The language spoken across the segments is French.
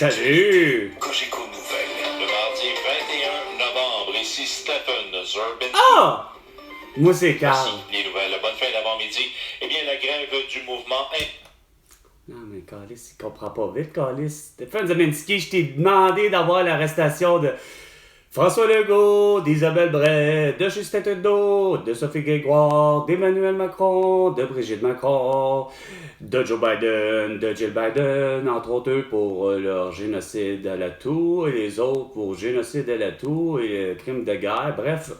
Salut! Cogeco Nouvelles. Le mardi 21 novembre, ici Stephen Zerbin. Ah! Moi, c'est Carl. Voici les nouvelles. Bonne fin d'avant-midi. Eh bien, la grève du mouvement... Non, mais Calis, il comprend pas vite, Calis. Stéphane Zeminski, je t'ai demandé d'avoir l'arrestation de François Legault, d'Isabelle Bray, de Justin Trudeau, de Sophie Grégoire, d'Emmanuel Macron, de Brigitte Macron, de Joe Biden, de Jill Biden, entre autres pour leur génocide à la toux, et les autres pour génocide à la toux et crime de guerre. Bref,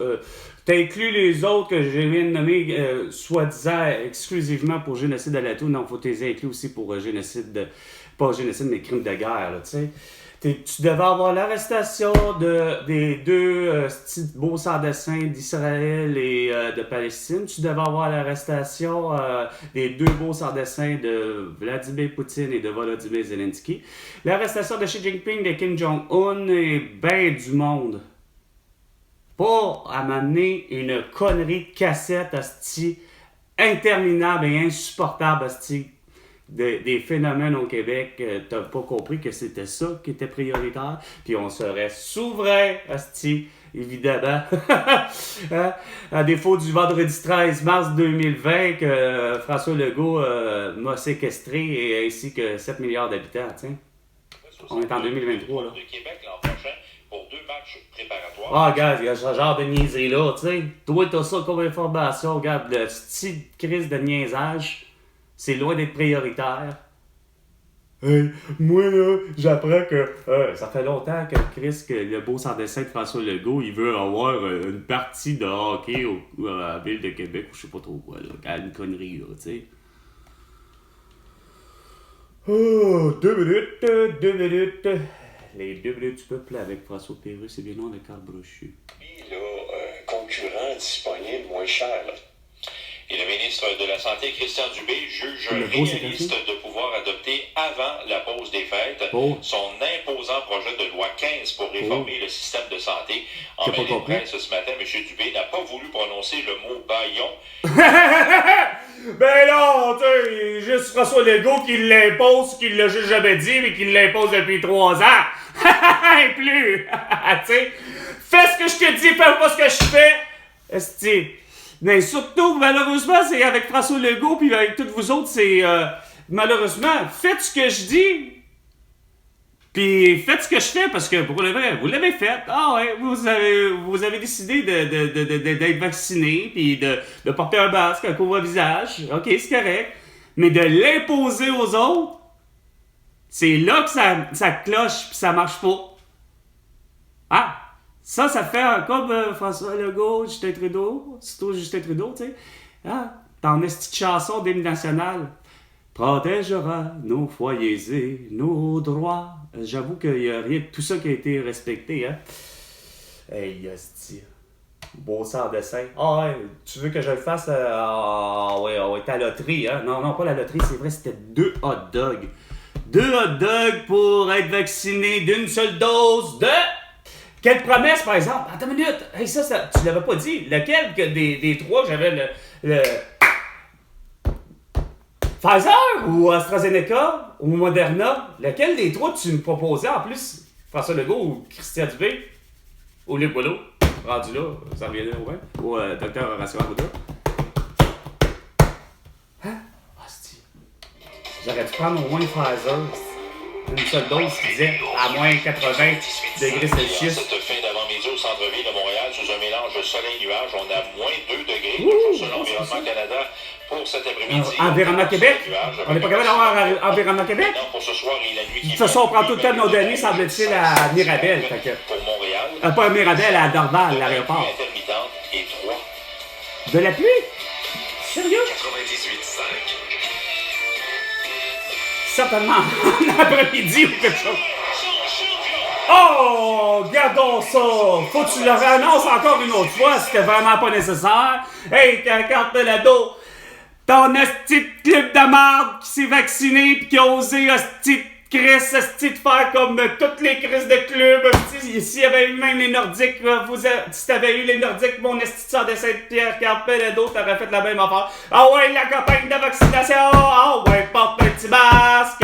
t'as inclus les autres que je viens de nommer, soi-disant exclusivement pour génocide à la toux. Non, faut t'les inclure aussi pour génocide, pas génocide, mais crime de guerre, là, tu sais. Tu devais avoir l'arrestation des deux beaux sans-dessin d'Israël et de Palestine. Tu devais avoir l'arrestation des deux beaux sans-dessin de Vladimir Poutine et de Volodymyr Zelensky. L'arrestation de Xi Jinping, de Kim Jong-un et ben du monde. Pas à m'amener une connerie de cassette, hostie, interminable et insupportable, hostie. Des phénomènes au Québec, t'as pas compris que c'était ça qui était prioritaire, puis on serait souverain, asti, évidemment. Hein? À défaut du vendredi 13 mars 2020 que François Legault m'a séquestré, ainsi que 7 milliards d'habitants, tiens. On est en 2023, là. De Québec l'an prochain pour 2 matchs préparatoires. Ah, regarde, il y a ce genre de niaiserie-là, tu sais. Toi, t'as ça comme information, regarde, le style de crise de niaisage. C'est loin d'être prioritaire. Hey, moi là, j'apprends que ça fait longtemps que Chris, que le beau sans-dessin de François Legault, il veut avoir une partie de hockey à la ville de Québec ou je sais pas trop quoi, là. Une connerie, là, tu sais. Oh, 2 minutes, 2 minutes. Les 2 minutes du peuple avec François Pérusse et bien non de Carl Brochu. Puis là, concurrent disponible moins cher, là. Et le ministre de la Santé, Christian Dubé, juge réaliste de pouvoir adopter avant la pause des fêtes son imposant projet de loi 15 pour réformer le système de santé. En mêlée de presse ce matin, M. Dubé n'a pas voulu prononcer le mot baillon. Ben non, tu sais, juste François Legault qui l'impose, qui l'a juste jamais dit, mais qui l'impose depuis 3 ans. Et plus. Tu sais, fais ce que je te dis, fais pas ce que je fais. Esti. Mais surtout, malheureusement, c'est avec François Legault, puis avec toutes vous autres, c'est... malheureusement, faites ce que je dis, puis faites ce que je fais, parce que pour le vrai, vous l'avez fait. Ah ouais, vous avez décidé d'être vacciné, puis de porter un masque, un couvre-visage. OK, c'est correct. Mais de l'imposer aux autres, c'est là que ça cloche, puis ça marche pas. Ah! Ça fait comme François Legault, Justin Trudeau, surtout Justin Trudeau, tu sais. Ah, dans une petite chanson d'hymne national. Protégera nos foyers et nos droits. J'avoue qu'il n'y a rien de tout ça qui a été respecté, hein. Hey, hostie. Beau sans-dessin. Ah ouais, tu veux que je le fasse? Ouais, ta loterie, hein. Non, pas la loterie, c'est vrai, c'était 2 hot dogs. 2 hot dogs pour être vacciné d'une seule dose de... Quelle promesse, par exemple? Attends une minute. Hey, ça tu l'avais pas dit. Lequel des 3 j'avais le... Pfizer ou AstraZeneca ou Moderna? Lequel des 3 tu me proposais en plus? François Legault ou Christian Dubé? Ou Luc Boileau? Rendu là, ça revient là, ouais. Ou Dr. Horacio Arruda? Hein? Hostie. J'aurais dû prendre au moins Pfizer. Une seule dose qui disait à moins 80 degrés Celsius. Cette fin d'avant-midi au centre-ville de Montréal, sous un mélange de soleil-nuage, on a moins 2 degrés. Toujours selon Environnement Canada pour cet après-midi. Environnement Québec? On n'est pas capable d'avoir Environnement Québec? Non, pour ce soir et la nuit qui de toute façon, on prend tout le temps de nos données, semble-t-il, à Mirabel. Pour Montréal. Pas à Mirabel, à Dorval, l'aéroport. Intermittente et 3. De la pluie? Sérieux? 98.5. Certainement en après-midi ou quelque chose. Oh, gardons ça. Faut que tu le réannonces encore une autre fois si c'était vraiment pas nécessaire. Hey, ta carte de l'ado. Ton esti de club de marde qui s'est vacciné pis qui a osé esti de Chris, esti de faire comme toutes les crises de club. S'il y avait eu même les Nordiques, si t'avais eu les Nordiques, mon esti de sans-dessin de Pierre Carpel t'aurais fait la même affaire. Ah ouais, la campagne de vaccination. Ah ouais, porte un petit masque.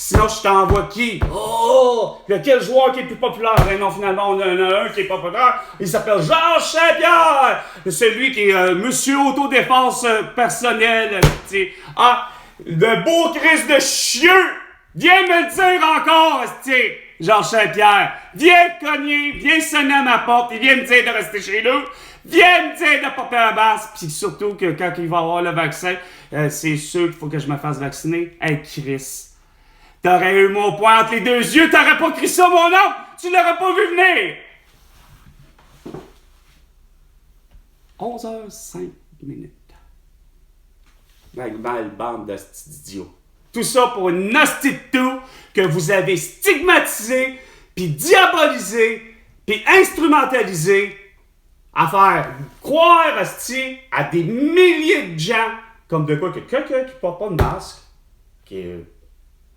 Sinon, je t'envoie qui? Oh! Quel joueur qui est plus populaire? Ben non, finalement, on en a un qui est pas populaire. Il s'appelle Georges Saint-Pierre! Celui qui est monsieur autodéfense personnelle. Ah, le beau Christ de chieux! Viens me le dire encore, Georges Saint-Pierre. Viens cogner, viens sonner à ma porte et viens me dire de rester chez nous. Viens me dire de porter la basse. Puis surtout que quand il va avoir le vaccin, c'est sûr qu'il faut que je me fasse vacciner. Hey, Chris. T'aurais eu mon poing entre les deux yeux, t'aurais pas crié ça, mon homme! Tu l'aurais pas vu venir! 11h05. Avec belle bande de idiots. Tout ça pour une hostie de tout que vous avez stigmatisé, puis diabolisé, puis instrumentalisé à faire croire hostie à des milliers de gens comme de quoi que quelqu'un qui porte pas de masque, qui est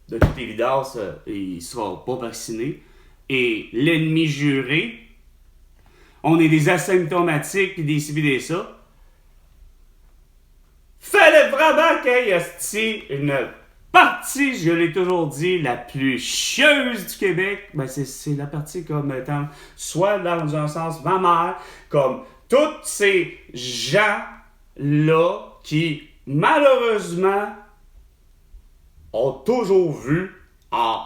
de toute évidence, il ne sera pas vacciné. Et l'ennemi juré, on est des asymptomatiques et des ci et des ça. Fallait vraiment qu'il y ait une partie, je l'ai toujours dit, la plus chieuse du Québec. Ben c'est la partie comme étant, soit dans un sens ma mère, comme tous ces gens-là qui, malheureusement, ont toujours vu en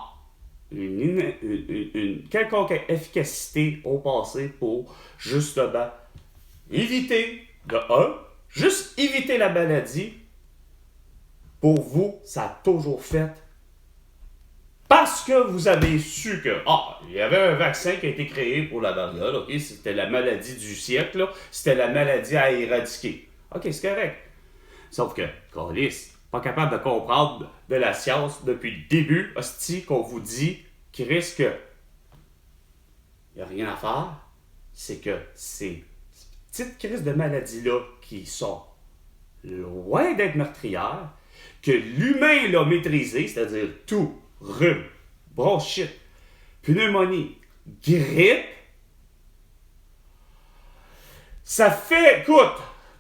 une quelconque efficacité au passé pour justement éviter, juste éviter la maladie. Pour vous, ça a toujours fait parce que vous avez su que, il y avait un vaccin qui a été créé pour la variole, ok, c'était la maladie du siècle, là, c'était la maladie à éradiquer. Ok, c'est correct. Sauf que, câlisse, pas capable de comprendre de la science depuis le début, hostie, qu'on vous dit qu'il risque. Il n'y a rien à faire. C'est que ces petites crises de maladies-là qui sont loin d'être meurtrières, que l'humain l'a maîtrisé, c'est-à-dire tout, rhume, bronchite, pneumonie, grippe, ça fait, écoute,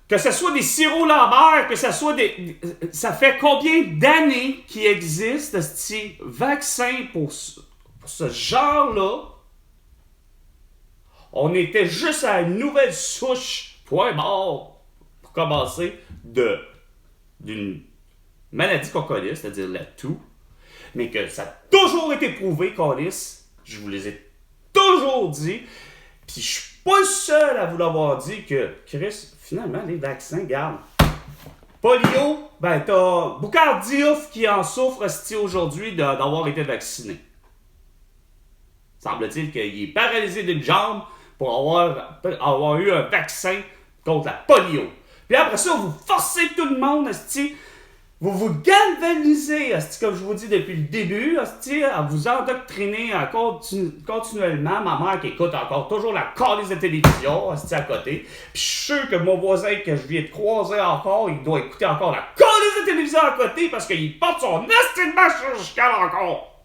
que ce soit des sirops Lambert, que ce soit des... Ça fait combien d'années qu'il existe ce vaccin pour ce genre-là? On était juste à une nouvelle souche, point mort, pour commencer, d'une maladie qu'on connaît, c'est-à-dire la toux, mais que ça a toujours été prouvé, câlisse, je vous les ai toujours dit, puis je suis pas le seul à vous l'avoir dit que, Chris, finalement, les vaccins, garde. Polio, ben t'as Boucard Diouf qui en souffre aujourd'hui d'avoir été vacciné. Semble-t-il qu'il est paralysé d'une jambe pour avoir eu un vaccin contre la polio. Puis après ça, vous forcez tout le monde, vous vous galvanisez, comme je vous dis depuis le début, à vous endoctriner continuellement. Ma mère qui écoute encore toujours la calice de télévision à côté. Puis je suis sûr que mon voisin que je viens de croiser encore, il doit écouter encore la calice de télévision à côté parce qu'il porte son esti de bâche chirurgicale encore.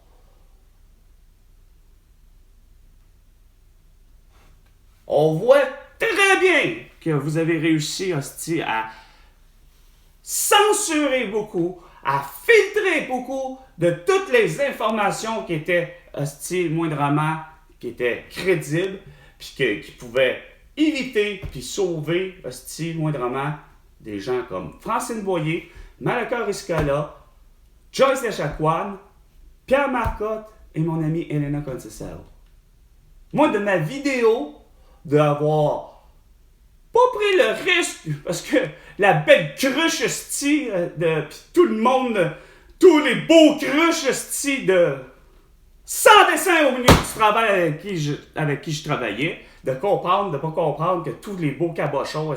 On voit très bien que vous avez réussi à censurer beaucoup, à filtrer beaucoup de toutes les informations qui étaient moindrement, qui étaient crédibles, puis qui pouvaient éviter puis sauver moindrement des gens comme Francine Boyer, Malaka Riscala, Joyce Echaquan, Pierre Marcotte et mon amie Elena Conceição. Moi, de ma vidéo, d'avoir pas pris le risque, parce que la belle cruche pis tout le monde, tous les beaux cruches sans dessin au milieu du travail avec qui je travaillais, de pas comprendre que tous les beaux cabochons,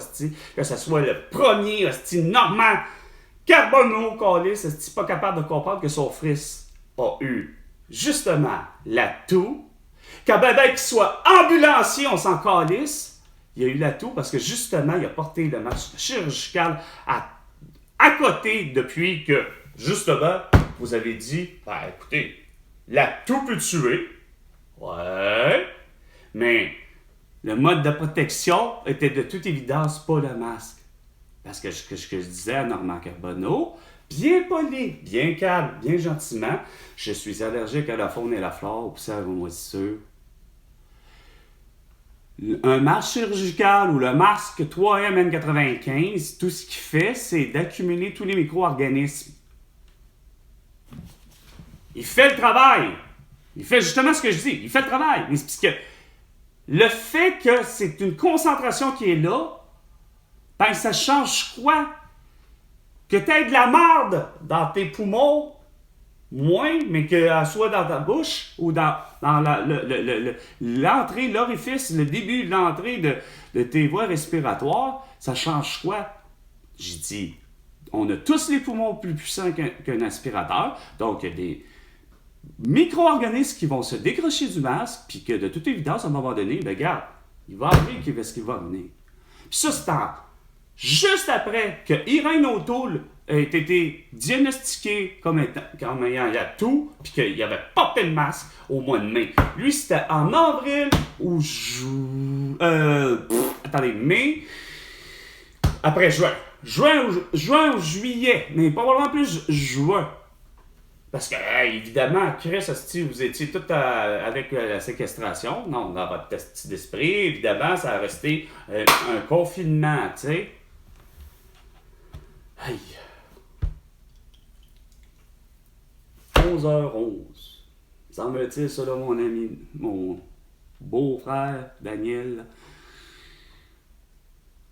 que ce soit le premier, Normand Carbonneau, pas capable de comprendre que son fils a eu justement la toux, qu'à qu'il soit ambulancier, on s'en calisse. Il a eu la toux parce que justement, il a porté le masque chirurgical à côté depuis que, justement, vous avez dit, écoutez, la toux peut tuer. Ouais. Mais le mode de protection était de toute évidence pas le masque. Parce que ce que je disais à Normand Carbonneau, bien poli, bien calme, bien gentiment. Je suis allergique à la faune et la flore, aux poussières aux moisissures. Un masque chirurgical ou le masque 3M N95, tout ce qu'il fait, c'est d'accumuler tous les micro-organismes. Il fait le travail. Il fait justement ce que je dis. Il fait le travail. Mais c'est parce que le fait que c'est une concentration qui est là, ben ça change quoi? Que tu aies de la marde dans tes poumons, moins, mais qu'elle soit dans ta bouche ou dans l'entrée, l'orifice, le début de l'entrée de tes voies respiratoires, ça change quoi? J'ai dit, on a tous les poumons plus puissants qu'un aspirateur, donc il y a des micro-organismes qui vont se décrocher du masque, puis que de toute évidence, à un moment donné, ben regarde, il va arriver ce qui va venir. Puis ça, c'est juste après que Irène O'Toole a été diagnostiqué comme ayant tout, puis qu'il avait porté le masque au mois de mai. Lui, c'était en avril ou mai. Après juin. Juin ou juillet, mais probablement plus juin. Parce que, évidemment, Chris, vous étiez tout avec la séquestration. Non, dans votre test d'esprit, évidemment, ça a resté un confinement, tu sais. Aïe. 11h11. Semble-t-il, selon mon ami, mon beau-frère, Daniel,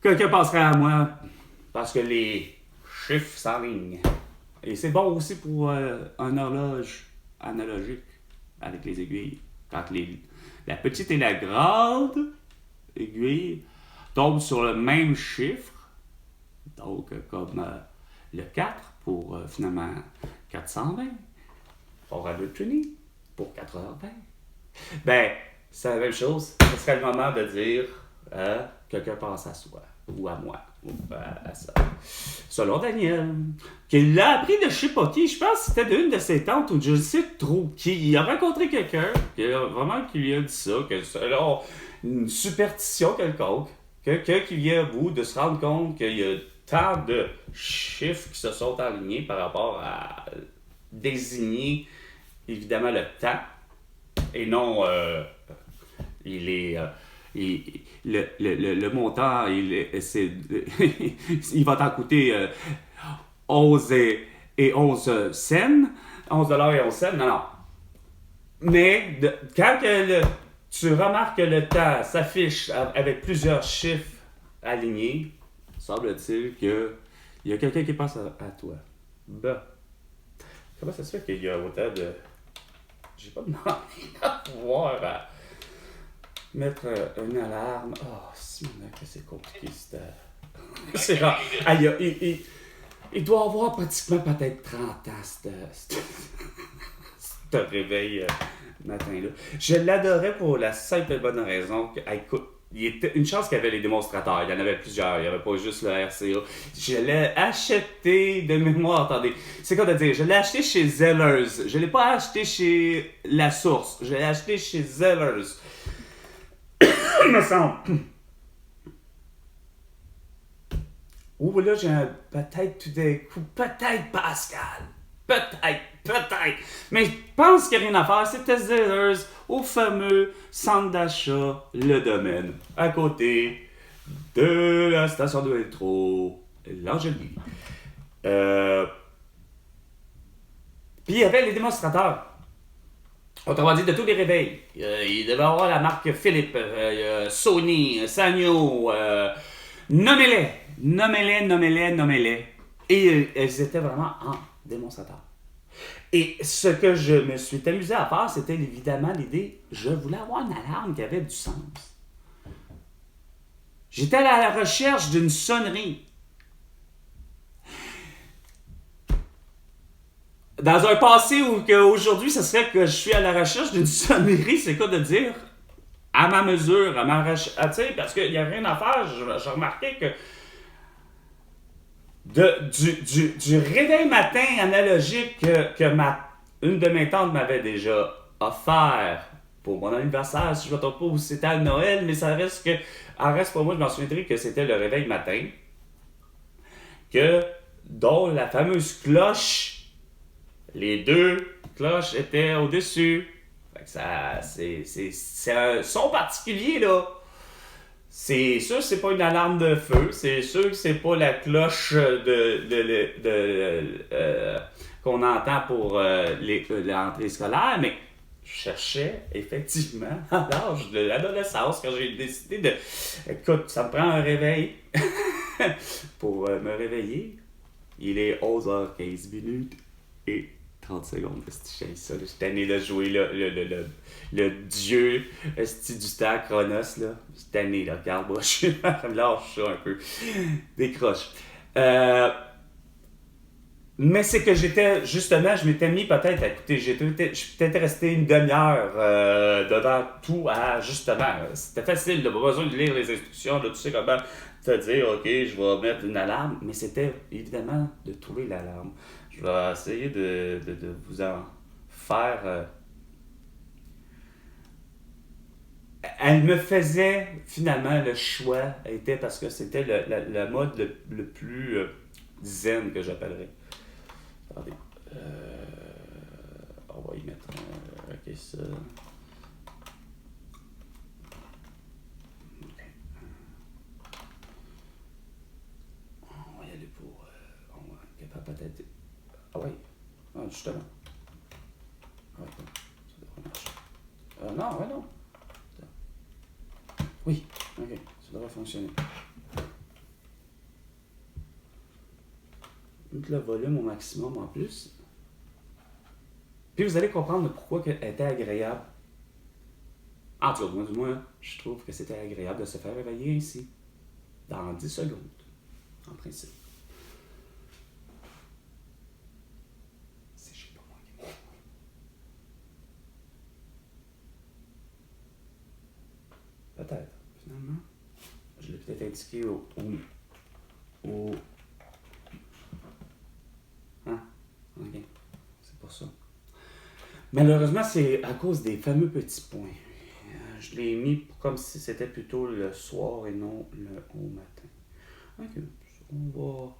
quelqu'un passerait à moi parce que les chiffres s'alignent. Et c'est bon aussi pour un horloge analogique avec les aiguilles. Quand la petite et la grande aiguille tombent sur le même chiffre, donc comme le 4 pour finalement 420, pour Radiotruni pour 4h20. Ben, c'est la même chose. Ce serait le moment de dire quelqu'un pense à soi, ou à moi, ou à ça. Selon Daniel, qu'il l'a appris de je sais pas qui, je pense que c'était d'une de ses tantes ou je ne sais trop qui. Il a rencontré quelqu'un qui lui a dit ça, que selon une superstition quelconque, quelqu'un qui vient à bout de se rendre compte qu'il y a tant de chiffres qui se sont alignés par rapport à désigner évidemment le temps et non le montant il va t'en coûter 11 et 11 cents, 11 $ et 11 cents, non. Mais quand tu remarques que le temps s'affiche avec plusieurs chiffres alignés, semble-t-il qu'il y a quelqu'un qui pense à toi. Ben, comment ça se fait qu'il y a autant de... J'ai pas demandé à pouvoir mettre une alarme. Oh, si, que c'est compliqué, c'est rare. Il doit avoir pratiquement peut-être 30 ans, ce réveil matin-là. Je l'adorais pour la simple et bonne raison que, écoute, il était une chance qu'il y avait les démonstrateurs. Il y en avait plusieurs. Il n'y avait pas juste le RCA. Je l'ai acheté de mémoire. Attendez, c'est quoi de dire? Je l'ai acheté chez Zellers. Je ne l'ai pas acheté chez La Source. Je l'ai acheté chez Zellers. Il me semble. Ouh, là, j'ai peut-être tout d'un coup. Peut-être Pascal. Peut-être. Mais je pense qu'il n'y a rien à faire. C'était Zellers au fameux centre d'achat Le Domaine, à côté de la station de métro L'Angelier. Puis il y avait les démonstrateurs. Autrement dit, de tous les réveils. Il devait y avoir la marque Philips, Sony, Sanyo, nommez-les. Et elles étaient vraiment en démonstrateur. Et ce que je me suis amusé à faire, c'était évidemment l'idée, je voulais avoir une alarme qui avait du sens. J'étais à la recherche d'une sonnerie. Dans un passé où aujourd'hui, ce serait que je suis à la recherche d'une sonnerie, c'est quoi de dire à ma mesure, à ma recherche, tu sais, parce qu'il n'y a rien à faire. J'ai remarqué que du réveil matin analogique que une de mes tantes m'avait déjà offert pour mon anniversaire, si je ne me trompe pas, ou c'était à Noël, mais ça reste pour moi, je m'en souviendrai que c'était le réveil matin, que dont la fameuse cloche. Les deux cloches étaient au-dessus. Fait que ça, c'est un son particulier, là. C'est sûr que c'est pas une alarme de feu. C'est sûr que c'est pas la cloche qu'on entend pour l'entrée scolaire, mais je cherchais effectivement à l'âge de l'adolescence quand j'ai décidé de... Écoute, ça me prend un réveil pour me réveiller. Il est 11h15 minutes et 30 secondes. Je suis tanné de jouer le dieu du temps Chronos. Là. Je suis tanné, là. Regarde, moi, je lâche ça un peu. Décroche. Mais c'est que je m'étais mis peut-être à écouter, je suis peut-être resté une demi-heure devant tout à, justement, c'était facile, de pas besoin de lire les instructions, de tu sais comment te dire, ok, je vais mettre une alarme, mais c'était évidemment de trouver l'alarme. Je vais essayer de vous en faire... Elle me faisait, finalement, le choix était parce que c'était le mode le plus zen que j'appellerais. Attendez. On va y mettre ok, ça. Okay. On va y aller pour... on va être capable peut-être... Ah oui. Ah, justement. Ah, ouais, ça devrait marcher. Non, ouais, non. Oui, ok. Ça devrait fonctionner. Mettre le volume au maximum en plus. Puis vous allez comprendre pourquoi elle était agréable. En tout cas, moi, du moins, je trouve que c'était agréable de se faire réveiller ainsi. Dans 10 secondes, en principe. C'est je sais pas moi qui m'en... Peut-être, finalement. Je l'ai peut-être indiqué au... Hein? Ok. C'est pour ça. Malheureusement, c'est à cause des fameux petits points. Je l'ai mis comme si c'était plutôt le soir et non au matin. Ok. On va...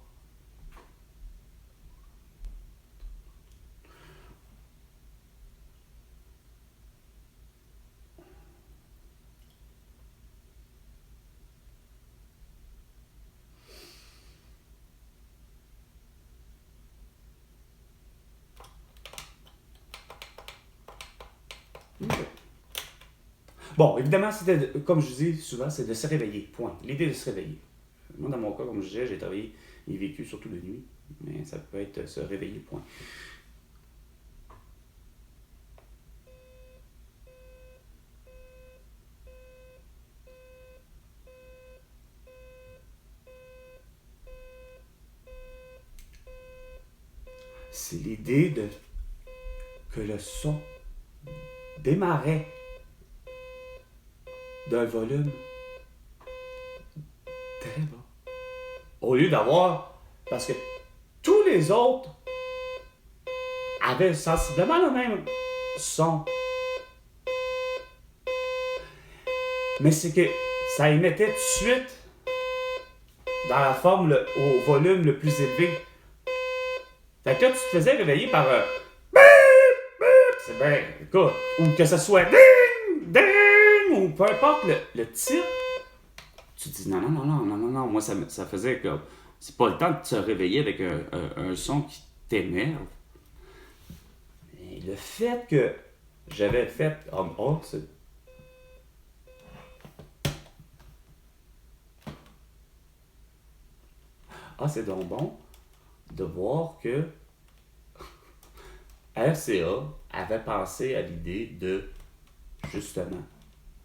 Bon, évidemment, c'était, comme je dis souvent, c'est de se réveiller, point. L'idée de se réveiller. Moi, dans mon cas, comme je disais, j'ai travaillé et vécu surtout de nuit, mais ça peut être se réveiller, point. C'est l'idée que le son démarrait d'un volume très bas. Au lieu d'avoir... Parce que tous les autres avaient sensiblement le même son. Mais c'est que ça émettait tout de suite dans la forme au volume le plus élevé. Fait que là, tu te faisais réveiller par un... C'est bien... Écoute, ou que ce soit... Ding! Ou peu importe le titre, tu te dis non, moi ça faisait que c'est pas le temps de te réveiller avec un son qui t'énerve. Et le fait que j'avais fait c'est... c'est donc bon de voir que RCA avait pensé à l'idée de justement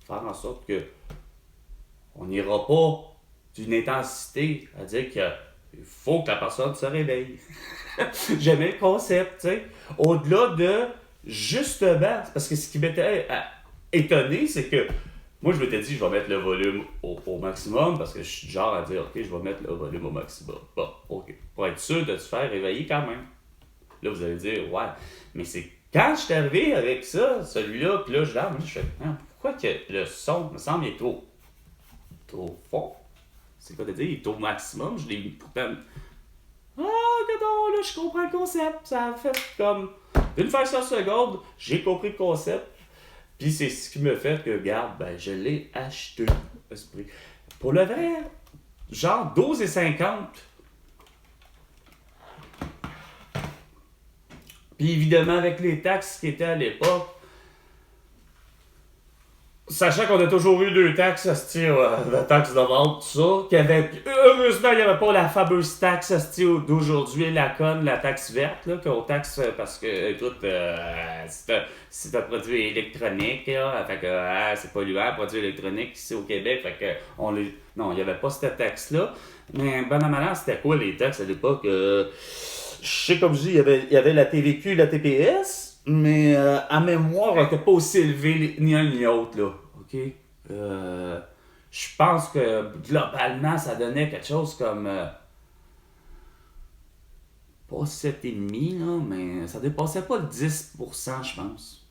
faire en sorte que on n'ira pas d'une intensité à dire qu'il faut que la personne se réveille. J'aimais le concept, tu sais. Au-delà de, justement, parce que ce qui m'était étonné, c'est que moi, je m'étais dit, je vais mettre le volume au maximum, parce que je suis du genre à dire, ok, je vais mettre le volume au maximum. Bon, ok. Pour être sûr de se faire réveiller quand même. Là, vous allez dire, ouais, mais c'est quand je suis arrivé avec ça, celui-là, puis là, je fais, pourquoi que le son, me semble, est trop fort? C'est quoi de dire, il est au maximum, je l'ai mis pourtant... non, là, je comprends le concept. Ça a fait comme une fraction de seconde, j'ai compris le concept. Puis c'est ce qui me fait que, regarde, ben, je l'ai acheté. Pour le vrai, genre 12,50. Puis évidemment, avec les taxes qui étaient à l'époque, sachant qu'on a toujours eu 2 taxes, la taxe de vente, tout ça, heureusement, il n'y avait pas la fameuse taxe d'aujourd'hui, la conne, la taxe verte, là, qu'on taxe parce que, écoute, c'est un produit électronique, là, fait que c'est polluant, produit électronique ici au Québec, fait que non, il n'y avait pas cette taxe-là. Mais ben à malheur, c'était quoi les taxes à l'époque? Je sais, comme je dis, il y avait la TVQ et la TPS, mais à mémoire, elle n'était pas aussi élevée ni un ni l'autre, là. OK? Je pense que globalement, ça donnait quelque chose comme. Pas 7,5, là, mais ça dépassait pas le 10%, je pense.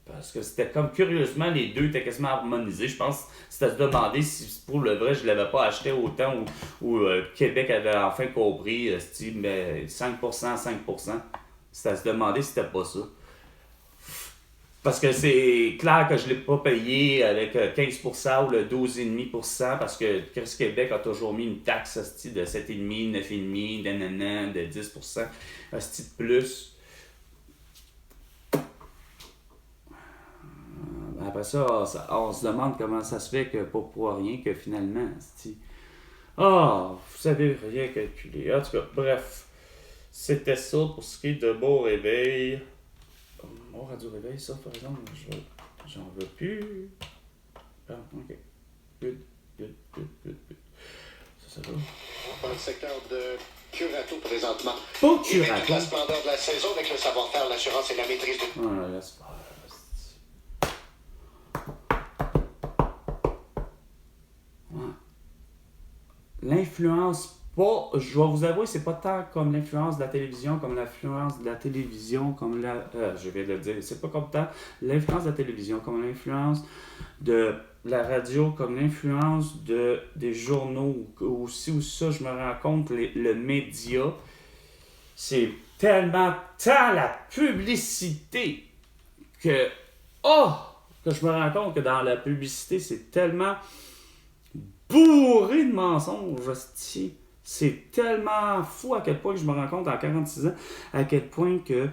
Parce que c'était comme, curieusement, les deux étaient quasiment harmonisés. Je pense que c'était à se demander si pour le vrai, je ne l'avais pas acheté au temps où Québec avait enfin compris, mais 5%, 5%. C'était à se demander si c'était pas ça. Parce que c'est clair que je ne l'ai pas payé avec 15% ou le 12,5% parce que Chris Québec a toujours mis une taxe de 7,5%, 9,5%, de 10%, de plus. Après ça, on se demande comment ça se fait que pas pour rien que finalement, vous savez rien calculer. En tout cas, bref, c'était ça pour ce qui est de Beau Réveil. Mon radio réveil, ça, par exemple, j'en veux plus. Ah, ok. Good. Ça va. Dans le secteur de Curato présentement. Pas Curato. La splendeur de la saison avec le savoir-faire, l'assurance et la maîtrise de... Ah, là, c'est pas... L'influence, je vais vous avouer, c'est pas tant comme l'influence de la télévision, comme l'influence de la télévision, comme je viens de le dire, c'est pas comme tant l'influence de la télévision, comme l'influence de la radio, comme l'influence des journaux, aussi où ça, je me rends compte, le média, c'est tellement tant la publicité que je me rends compte que dans la publicité, c'est tellement bourré de mensonges, hostie. C'est tellement fou à quel point que je me rends compte en 46 ans, à quel point que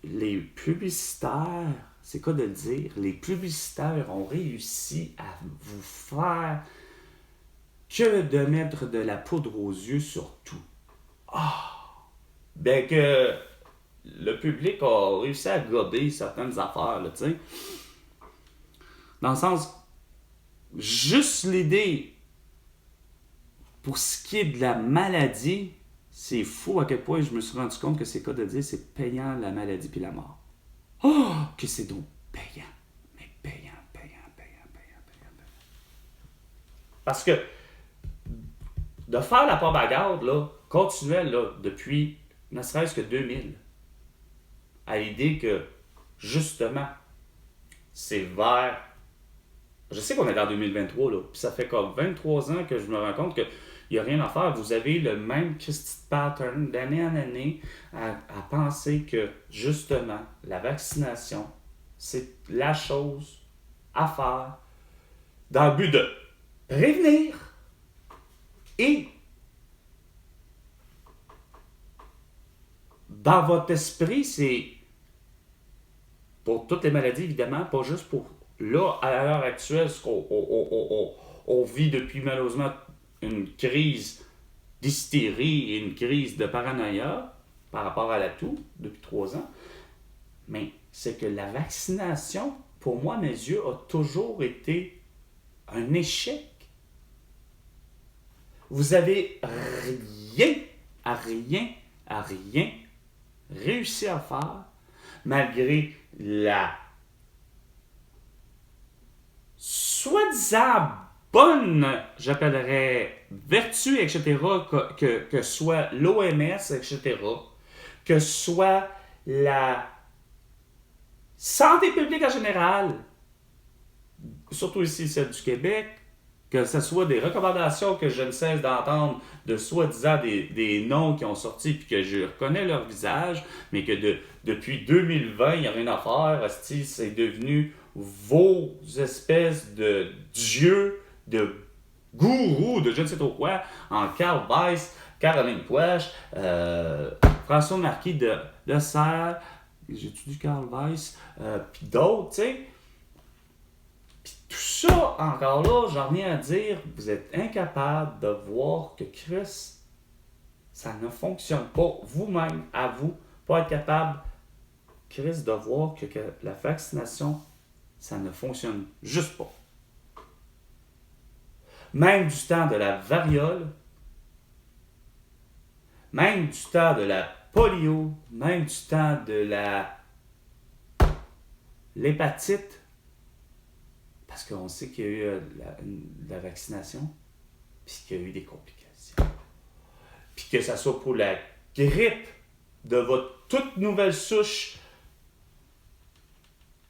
les publicitaires, c'est quoi de le dire, les publicitaires ont réussi à vous faire que de mettre de la poudre aux yeux sur tout. Ben que le public a réussi à gober certaines affaires, tu sais. Dans le sens, juste l'idée, pour ce qui est de la maladie, c'est fou à quel point je me suis rendu compte que c'est quoi de dire, c'est payant la maladie puis la mort. Que c'est donc payant. Mais payant. Parce que de faire la propagande, là, continuelle, là, depuis ne serait-ce que 2000, à l'idée que, justement, c'est vers... Je sais qu'on est en 2023, là, puis ça fait comme 23 ans que je me rends compte qu'il n'y a rien à faire. Vous avez le même petit pattern d'année en année à penser que, justement, la vaccination, c'est la chose à faire dans le but de prévenir et dans votre esprit, c'est pour toutes les maladies, évidemment, pas juste pour... Là, à l'heure actuelle, ce qu'on vit depuis malheureusement une crise d'hystérie et une crise de paranoïa par rapport à la toux depuis 3 ans, mais c'est que la vaccination, pour moi, mes yeux, a toujours été un échec. Vous avez rien réussi à faire malgré la soi-disant bonne, j'appellerais vertu, etc., que soit l'OMS, etc., que soit la santé publique en général, surtout ici celle du Québec, Que ce soit des recommandations que je ne cesse d'entendre, de soi-disant des noms qui ont sorti puis que je reconnais leur visage, mais que depuis 2020, il n'y a rien à faire. Hostie, c'est devenu vos espèces de dieux, de gourous, de je ne sais trop quoi, en Karl Weiss, Caroline Quach, François Marquis de Serres, j'ai-tu dit Karl Weiss, puis d'autres, tu sais. Tout ça, encore là, j'en reviens à dire, vous êtes incapable de voir que Chris, ça ne fonctionne pas. Vous-même, à vous, pas être capable, Chris, de voir que la vaccination, ça ne fonctionne juste pas. Même du temps de la variole, même du temps de la polio, même du temps de l'hépatite, parce qu'on sait qu'il y a eu la vaccination, puis qu'il y a eu des complications. Puis que ça soit pour la grippe de votre toute nouvelle souche,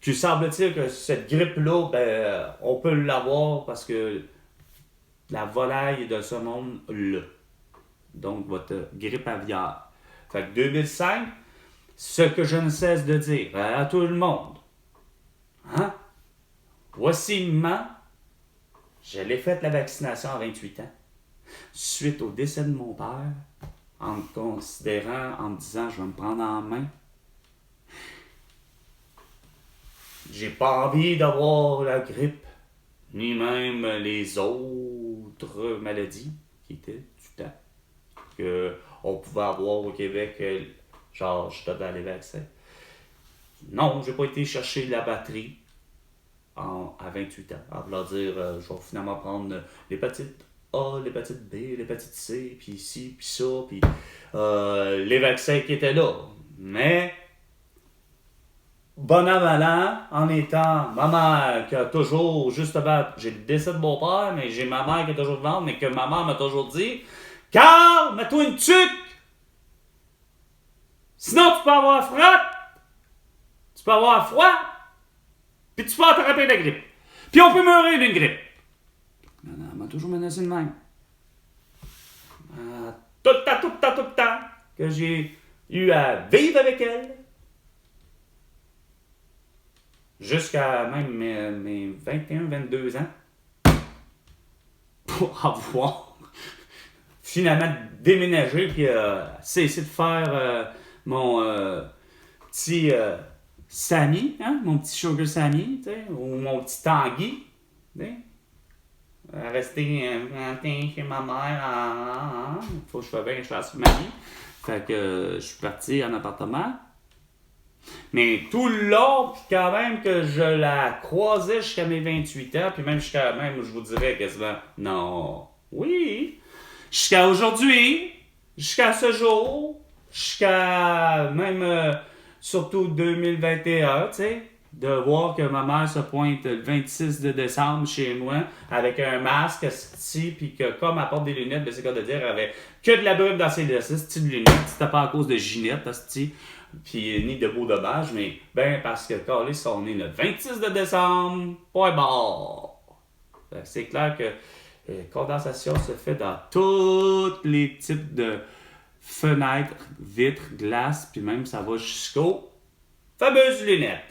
puis semble-t-il que cette grippe-là, on peut l'avoir parce que la volaille de ce monde l'a. Donc, votre grippe aviaire. Fait que 2005, ce que je ne cesse de dire à tout le monde, hein? Voici je l'ai fait la vaccination à 28 ans, suite au décès de mon père, en me considérant, en me disant, je vais me prendre en main. J'ai pas envie d'avoir la grippe, ni même les autres maladies qui étaient du temps qu'on pouvait avoir au Québec, genre je devais aller vacciner. Non, j'ai pas été chercher la batterie à 28 ans. À vouloir dire, je vais finalement prendre l'hépatite A, l'hépatite B, l'hépatite C, puis ci, puis ça, puis les vaccins qui étaient là. Mais, bon an, mal an, en étant ma mère qui a toujours, justement, j'ai le décès de mon père, mais j'ai ma mère qui est toujours vivante, mais que ma mère m'a toujours dit, Carl, mets-toi une tuque! Sinon, tu peux avoir froid, tu peux avoir froid, puis tu peux attraper la grippe. Puis on peut mourir d'une grippe. Elle m'a toujours menacé de même. Tout le temps que j'ai eu à vivre avec elle. Jusqu'à même mes 21, 22 ans. Pour avoir finalement déménagé puis cessé de faire mon petit Sammy, hein, mon petit Sugar Sammy, ou mon petit Tanguy, rester chez ma mère, faut que je fasse bien que je fasse ma vie. Fait que je suis parti en appartement. Mais tout le long, quand même que je la croisais jusqu'à mes 28 ans, puis même jusqu'à même, je vous dirais quasiment, non, oui, jusqu'à aujourd'hui, jusqu'à ce jour, jusqu'à même, surtout 2021, tu sais, de voir que ma mère se pointe le 26 de décembre chez moi avec un masque, puis que comme elle porte des lunettes, c'est quoi de dire, elle avait que de la brume dans ses de lunettes, c'était pas à cause de Ginette, puis ni de beau dommage, mais ben parce que Carlis, on est le 26 de décembre, point barre. C'est clair que condensation se fait dans tous les types de fenêtres, vitres, glaces, puis même ça va jusqu'aux fameuses lunettes.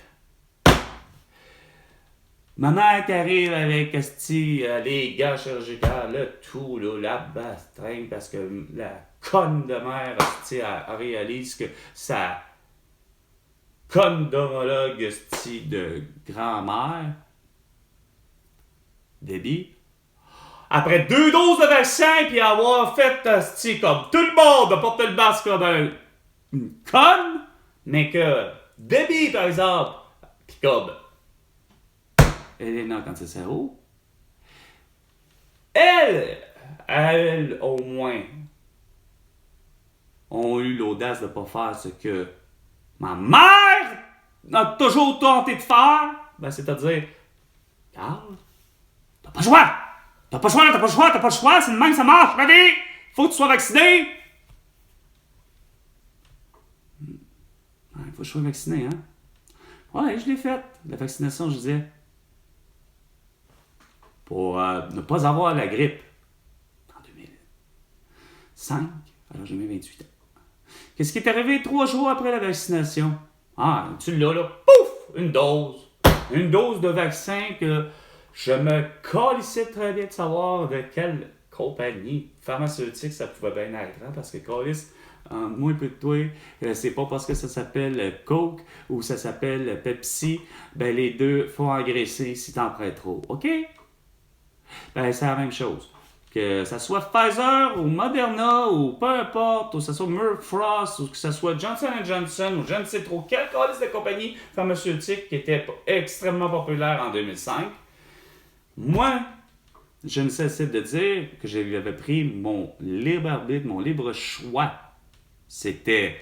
Ma mère qui arrive avec les gants chirurgicaux, le tout, là, la bastringue, parce que la conne de mère elle réalise que sa conne d'homologue de grand-mère, Debbie, après 2 doses de vaccin puis avoir fait comme tout le monde, porter le masque comme une conne, mais que Debbie, par exemple, pis comme Elena Cantisero, elle, au moins, ont eu l'audace de ne pas faire ce que ma mère a toujours tenté de faire, c'est-à-dire, Carl, t'as pas le choix! T'as pas le choix, c'est de même ça marche, la vie! Faut que tu sois vacciné! Faut que je sois vacciné, hein? Ouais, je l'ai faite. La vaccination, je disais, pour ne pas avoir la grippe en 2005, alors j'ai mes 28 ans. Qu'est-ce qui est arrivé 3 jours après la vaccination? Ah, tu l'as là, pouf! Une dose. Une dose de vaccin que je me calissais très bien de savoir de quelle compagnie pharmaceutique ça pouvait bien être. Hein, parce que calisse, moi et toi, c'est pas parce que ça s'appelle Coke ou ça s'appelle Pepsi, ben les deux font engraisser si t'en prends trop. OK? Ben c'est la même chose. Que ça soit Pfizer ou Moderna ou peu importe, ou que ça soit Merck Frost ou que ça soit Johnson & Johnson ou je ne sais trop quelle calice de compagnie pharmaceutique qui était extrêmement populaire en 2005. Moi, je ne cessais de dire que j'avais pris mon libre arbitre, mon libre choix. C'était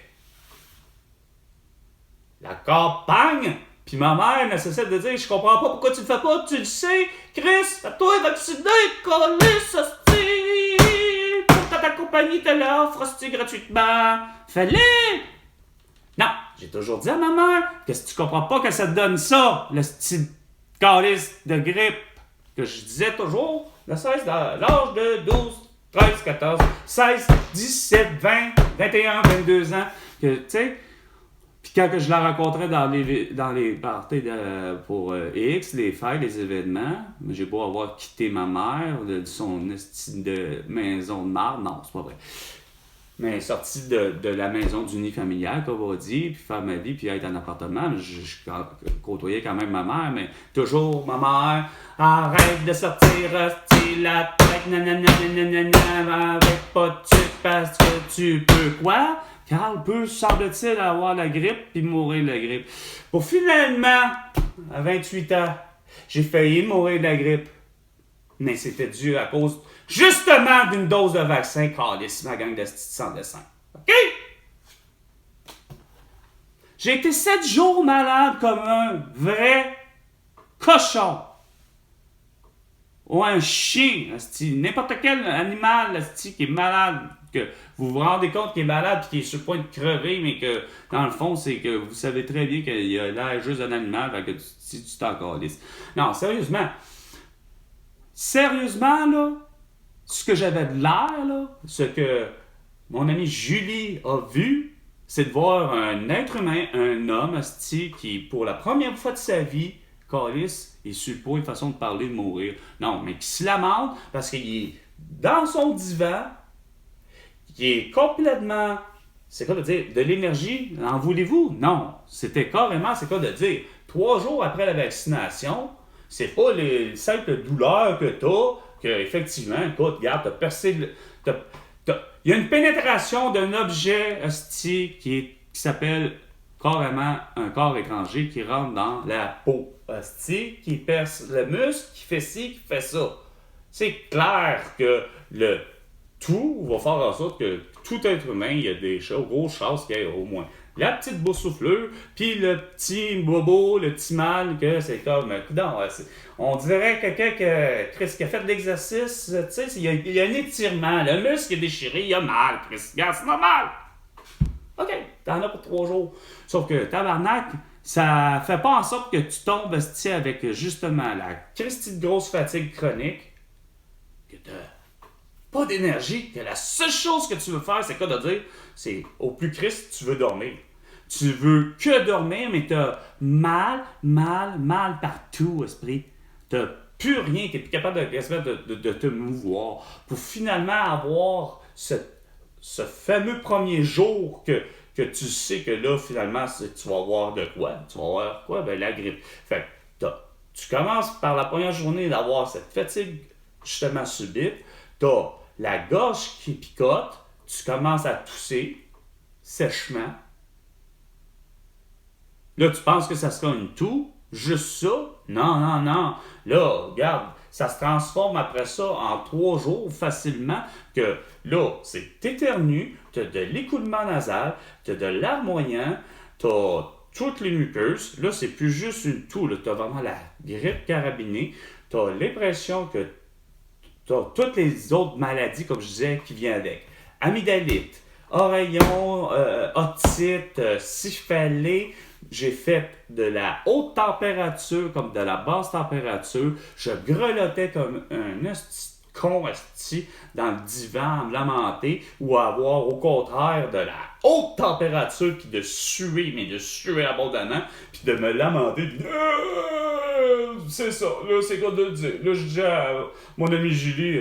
la campagne. Puis ma mère ne cessait de dire, je comprends pas pourquoi tu le fais pas, tu le sais, Chris, à toi vacciné, calisse, hostie, pourquoi ta compagnie te l'offre, hostie, gratuitement, fallait. Non, j'ai toujours dit à ma mère, qu'est-ce que tu comprends pas que ça te donne ça, le style calice de grippe, que je disais toujours, l'âge de 12, 13, 14, 16, 17, 20, 21, 22 ans, que, tu sais, puis quand que je la rencontrais dans les parties pour X, les fêtes, les événements, j'ai beau avoir quitté ma mère de son estime de maison de marde, non, c'est pas vrai. Mais sorti de la maison d'unifamiliale, comme on va dire, puis faire ma vie, puis être en appartement, je côtoyais quand même ma mère, mais toujours ma mère, arrête de sortir, hostie, la tête, nanana, avec pas de sucre parce que tu peux quoi? Carl peut, semble-t-il, avoir la grippe puis mourir de la grippe. Pour finalement, à 28 ans, j'ai failli mourir de la grippe. Mais c'était dû à cause, justement, d'une dose de vaccin, calice, ma gang de sang de sang. OK? J'ai été 7 jours malade comme un vrai cochon. Ou un chien, n'importe quel animal qui est malade, que vous vous rendez compte qu'il est malade et qu'il est sur le point de crever, mais que dans le fond, c'est que vous savez très bien qu'il a l'air juste d'un animal, fait que si tu t'en calisses. Non, sérieusement. Sérieusement, là, ce que j'avais de l'air, là, ce que mon amie Julie a vu, c'est de voir un être humain, un homme, qui, pour la première fois de sa vie, calisse, est sur le point, une façon de parler, de mourir. Non, mais qui se lamente parce qu'il est dans son divan, qui est complètement, c'est quoi de dire, de l'énergie, en voulez-vous? Non, c'était carrément, c'est quoi de dire, 3 jours après la vaccination, c'est pas les simples douleurs que t'as, que effectivement, écoute, regarde, t'as percé, il y a une pénétration d'un objet, hostie, qui s'appelle carrément un corps étranger qui rentre dans la peau, hostie, qui perce le muscle, qui fait ci, qui fait ça. C'est clair que le tout va faire en sorte que tout être humain, il y a des grosses chances qu'il y ait au moins la petite boursouflure, puis le petit bobo, le petit mal, que c'est comme, non, on dirait quelqu'un qui a fait de l'exercice, tu sais, il y a un étirement, le muscle est déchiré, il a mal, Chris, regarde, c'est normal. OK, t'en as pour 3 jours. Sauf que, tabarnak, ça fait pas en sorte que tu tombes avec justement la christie de grosse fatigue chronique, que t'as pas d'énergie, que la seule chose que tu veux faire, c'est quoi de dire? C'est au plus Christ, tu veux dormir. Tu veux que dormir, mais t'as mal partout, esprit. T'as plus rien, t'es plus capable de te mouvoir. Pour finalement avoir ce fameux premier jour que tu sais que là, finalement, tu vas avoir de quoi? Tu vas avoir quoi? Ben, la grippe. Fait que tu commences par la première journée d'avoir cette fatigue justement subite. T'as la gorge qui picote. Tu commences à tousser sèchement. Là, tu penses que ça sera une toux? Juste ça? Non. Là, regarde, ça se transforme après ça en 3 jours facilement que là, c'est éternu, tu as de l'écoulement nasal, tu as de larmoyant, tu as toutes les muqueuses. Là, c'est plus juste une toux, tu as vraiment la grippe carabinée, tu as l'impression que tu as toutes les autres maladies, comme je disais, qui viennent avec. Amygdalite, oreillon, otite, syphilis, J'ai fait de la haute température comme de la basse température. Je grelottais comme un con dans le divan à me lamenter ou à avoir au contraire de la haute température puis de suer, mais de suer abondamment puis de me lamenter puis c'est ça, là c'est quoi de le dire. Là je dis à mon ami Julie,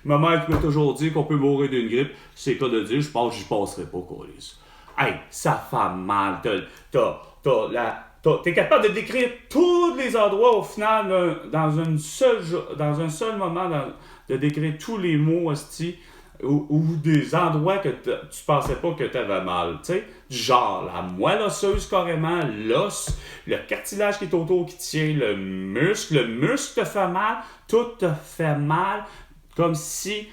ma mère qui m'a toujours dit qu'on peut mourir d'une grippe, c'est quoi de le dire, je pense que j'y passerai pas, câlisse. Hey, ça fait mal, t'es capable de décrire tous les endroits au final dans un seul moment de décrire tous les mots ou des endroits que tu pensais pas que t'avais mal, tu sais, genre la moelle osseuse carrément, l'os, le cartilage qui est autour qui tient le muscle te fait mal, tout te fait mal, comme si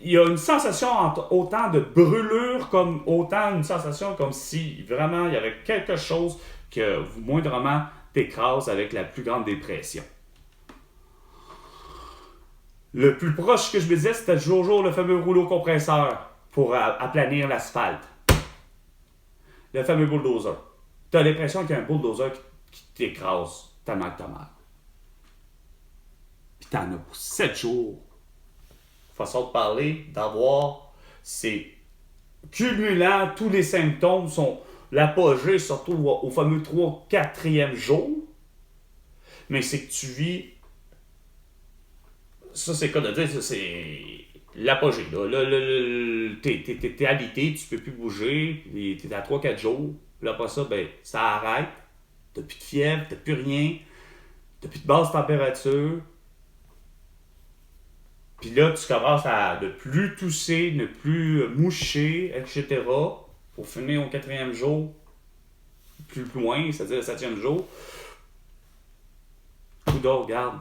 il y a une sensation autant de brûlure comme autant une sensation comme si vraiment il y avait quelque chose que moindrement t'écrase avec la plus grande dépression. Le plus proche que je me disais, c'était toujours le fameux rouleau compresseur pour aplanir l'asphalte. Le fameux bulldozer. T'as l'impression qu'il y a un bulldozer qui t'écrase tellement que t'as mal. Puis t'en as pour 7 jours. Façon de parler, d'avoir, c'est cumulant, tous les symptômes sont l'apogée, surtout au fameux 3-4e jour. Mais c'est que tu vis. Ça, c'est quoi de dire? Ça, c'est l'apogée. Là, t'es alité, tu peux plus bouger, t'es à 3-4 jours. Puis après ça, ben, ça arrête. T'as plus de fièvre, t'as plus rien. T'as plus de basse température. Puis là, tu commences à ne plus tousser, ne plus moucher, etc. Pour finir au 4e jour, plus loin, c'est-à-dire le 7e jour. Coudon, regarde.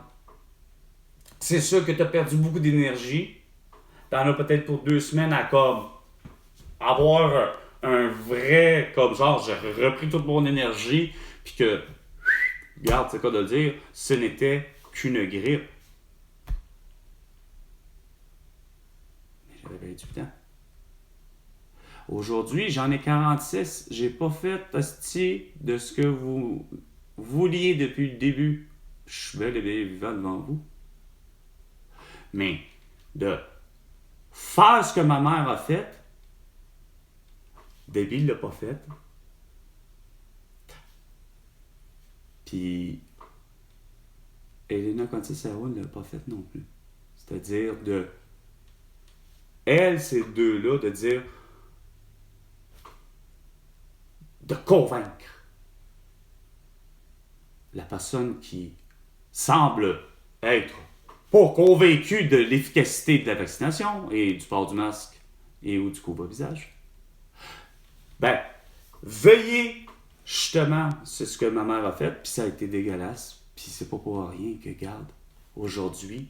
C'est sûr que tu as perdu beaucoup d'énergie. T'en as peut-être pour 2 semaines à comme avoir un vrai, comme genre, j'ai repris toute mon énergie, puis que, regarde, c'est quoi de le dire, ce n'était qu'une grippe. J'avais 28 ans. Aujourd'hui, j'en ai 46. J'ai pas fait hostie de ce que vous vouliez depuis le début. Je suis bel et bien vivant devant vous. Mais de faire ce que ma mère a fait, Debbie l'a pas fait. Puis Elena Conti-Saro ne l'a pas fait non plus. C'est-à-dire de elle, ces deux-là, de dire, de convaincre la personne qui semble être pas convaincue de l'efficacité de la vaccination et du port du masque et ou du couvre-visage. Ben, veuillez, justement, c'est ce que ma mère a fait, puis ça a été dégueulasse, puis c'est pas pour rien que, regarde, aujourd'hui,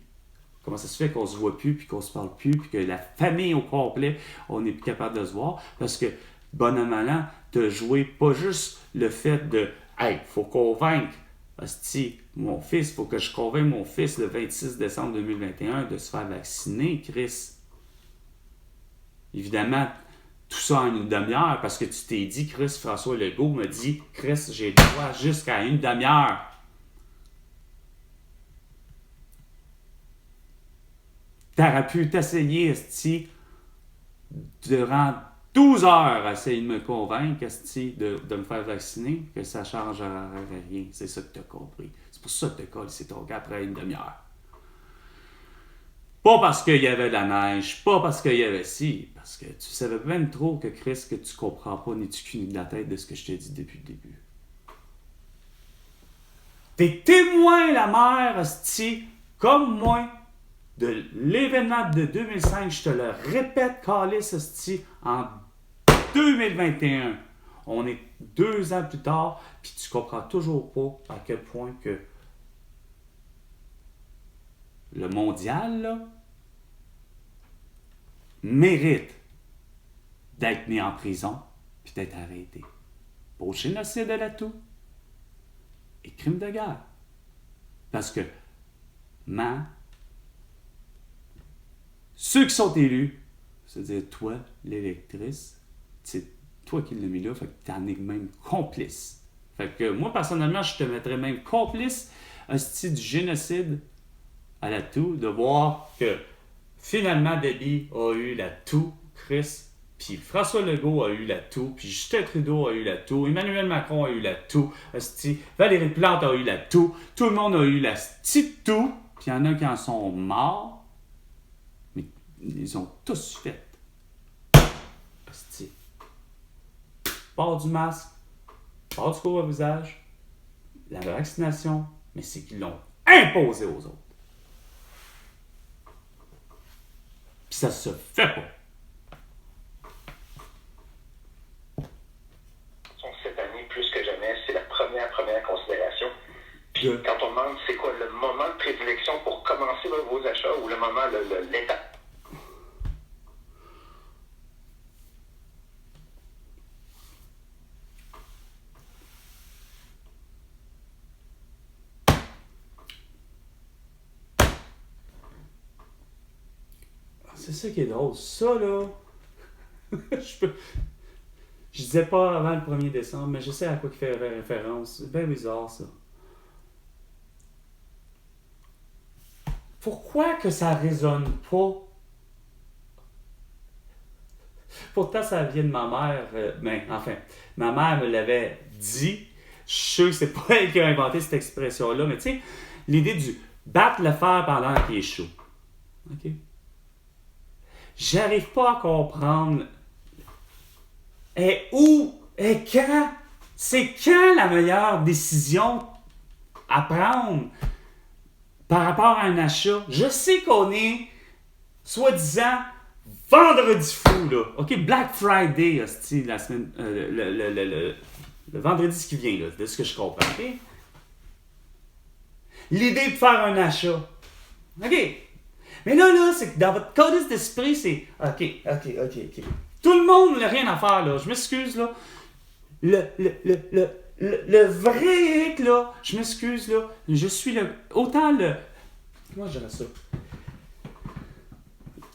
comment ça se fait qu'on se voit plus, puis qu'on se parle plus, puis que la famille au complet, on n'est plus capable de se voir, parce que, bon an, mal an, t'as joué pas juste le fait de « Hey, faut convaincre, hostie, mon fils, faut que je convainque mon fils le 26 décembre 2021 de se faire vacciner, Chris. » Évidemment, tout ça en une demi-heure, parce que tu t'es dit, Chris, François Legault me dit, Chris, j'ai le droit jusqu'à une demi-heure. T'aurais pu t'essayer, esti, durant 12 heures à essayer de me convaincre, esti, de me faire vacciner, que ça ne changerait rien. C'est ça que tu as compris. C'est pour ça que tu as collé ton gars après une demi-heure. Pas parce qu'il y avait de la neige, pas parce qu'il y avait ci, parce que tu savais même trop que Chris, que tu comprends pas ni du cul ni de la tête de ce que je t'ai dit depuis le début. T'es témoin, la mère, esti, comme moi, de l'événement de 2005, je te le répète, Calice, esti, en 2021. On est 2 ans plus tard, puis tu comprends toujours pas à quel point que le mondial, là, mérite d'être mis en prison puis d'être arrêté pour génocide à la toux et crime de guerre. Parce que, ceux qui sont élus, c'est-à-dire toi, l'électrice, toi qui l'as mis là, fait que t'en es même complice. Fait que moi, personnellement, je te mettrais même complice un style du génocide à la toux, de voir que finalement, Debbie a eu la toux, Chris, puis François Legault a eu la toux, puis Justin Trudeau a eu la toux, Emmanuel Macron a eu la toux, Valérie Plante a eu la toux, tout le monde a eu la petite toux, puis il y en a qui en sont morts, mais ils ont tous fait. Hostie. Port du masque, port du couvre-visage, la vaccination, mais c'est qu'ils l'ont imposé aux autres. Puis ça se fait pas. Cette année, plus que jamais, c'est la première considération. Puis quand on demande c'est quoi le moment de prédilection pour commencer vos achats ou le moment, l'étape. C'est ça qui est drôle. Ça, là, je disais pas avant le 1er décembre, mais je sais à quoi il fait référence. C'est bien bizarre, ça. Pourquoi que ça résonne pas? Pourtant, ça vient de ma mère. Ma mère me l'avait dit. Je suis sûr que c'est pas elle qui a inventé cette expression-là, mais tu sais, l'idée du battre le fer pendant qu'il est chaud. OK? J'arrive pas à comprendre. Et où? Et quand? C'est quand la meilleure décision à prendre par rapport à un achat? Je sais qu'on est, soi-disant, vendredi fou, là. OK, Black Friday, hostie, la semaine, le vendredi qui vient, là, de ce que je comprends. OK? L'idée de faire un achat. OK? Mais là, c'est que dans votre codice d'esprit, c'est OK. Tout le monde n'a rien à faire, là. Je m'excuse, là. Le vrai Eric, là, je m'excuse, là. Je suis autant le. Comment je dirais ça?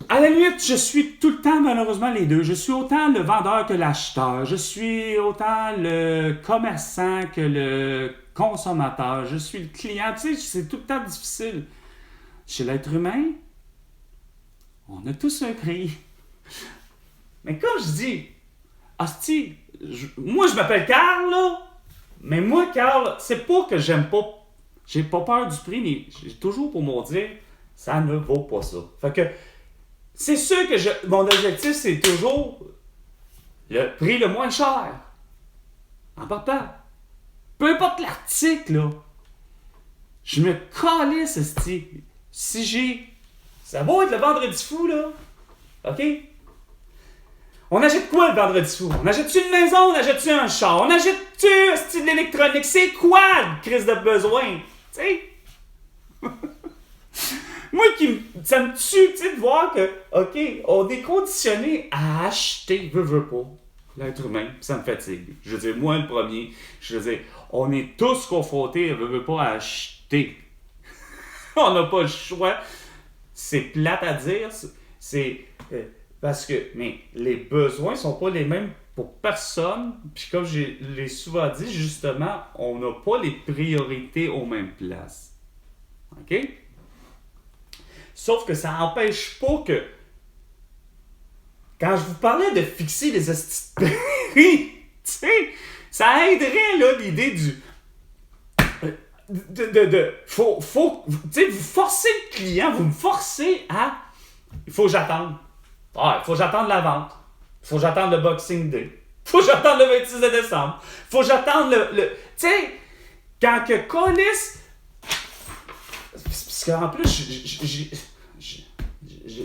À la limite, je suis tout le temps, malheureusement, les deux. Je suis autant le vendeur que l'acheteur. Je suis autant le commerçant que le consommateur. Je suis le client. Tu sais, c'est tout le temps difficile. Chez l'être humain, on a tous un prix. Mais comme je dis, hostie, moi je m'appelle Carl, là, mais moi, Carl, c'est pas que j'aime pas, j'ai pas peur du prix, mais j'ai toujours pour me dire, ça ne vaut pas ça. Fait que, c'est sûr que mon objectif, c'est toujours le prix le moins cher. En partant. Peu importe l'article, là, je me calisse, hostie. Si j'ai... Ça va être le vendredi fou, là. OK? On achète quoi le vendredi fou? On achète-tu une maison? On achète-tu un char? On achète-tu un style d'électronique? C'est quoi le crise de besoin? Tu sais? Moi, ça me tue, tu sais, de voir que, OK, on est conditionné à acheter, veux pas, l'être humain, ça me fatigue. Je veux dire, moi, le premier, je veux dire, on est tous confrontés, veux pas, à acheter. On n'a pas le choix. C'est plate à dire, c'est parce que mais les besoins sont pas les mêmes pour personne. Puis comme je l'ai souvent dit, justement, on n'a pas les priorités aux mêmes places. OK? Sauf que ça n'empêche pas que quand je vous parlais de fixer les estis de prix, tu sais, ça aiderait là l'idée du faut tu sais, vous forcez le client, vous me forcez à il faut que j'attende. Ah, il faut que j'attende la vente. Il faut que j'attende le Boxing Day. Il faut que j'attende le 26 décembre. Il faut que j'attende le... Tu sais, quand que Colis... Parce qu'en plus,